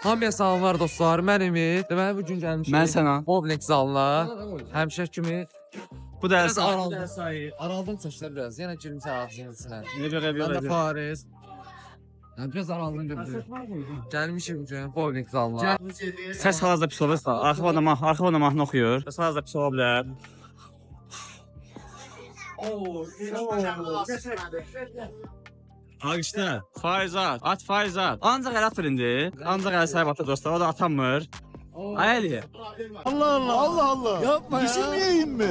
Hamıya salamlar dostlar, mən Ümid. Deməli bu gün gəlmişik. Mən Sənan. Bowling zalına. Həmişə kimi Bu dərs araldım saçlar biraz. Yenə girmişsən ağzının içinə. Nə Mən də Faris. Biraz araldım gördüm. Gəlmişik bu gün bowling zalına. Səs hazırda pis olursa, arxa fonda mahnı oxuyur. Səs hazırda pis ola bilər. Ağışda, Faizat, at Faizat. Ancaq əl atır indi. Ancaq əl sahib atır dostlar, o da atanmır. Ayəli. Allah. Yapma İşim yiyeyim mi?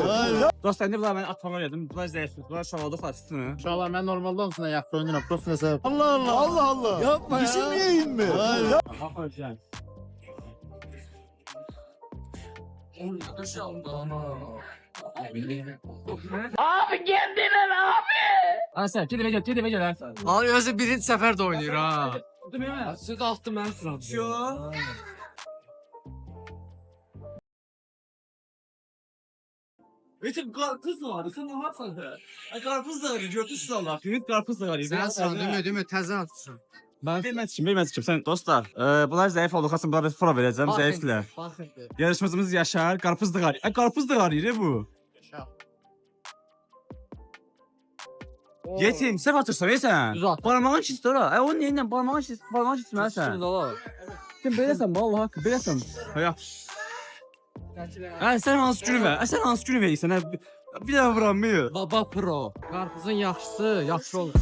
Dostlar, indi bunlar mən at falan yedim. Bunlar zəifdir, bunlar şaladı fatisini. İnşallah ben normalden sonra yakta oynarım. Prof ne sebep? Allah. Yapma İşim yiyeyim mi? Sən, gedi və gəl. Abi özü birinci səfər də oynayır ha. Siz altı mən sıram. Betim karpuz da vardı, sen ne yapsan da? Karpuz da var, götürsün Allah. Ümit karpuz da var. Sən sən demə təzə atırsan. Bilməz kim. Sən dostlar, bunlar zəif oldu, xasın bunlar pro verəcəm, zəifdirlər. Baxın. Yarışmacımız Yaşar, karpuz da var. Karpuz da var yine bu. Yetim, sən atırsan, sən. Düz at. Barmağın çizdi ora. O neyle barmağın çizməlisən. Şimdi olar. Sən beləsən, vallahi haqqı, beləsən. Haya. Sən hansı günü ver? Sən hansı günü verirsən? Bir daha vuramıyor. Baba pro. Qarpızın yaxşı olur. Yaxşı olur.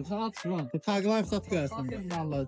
Saat lan. Tagline sat görsən. Vallahi.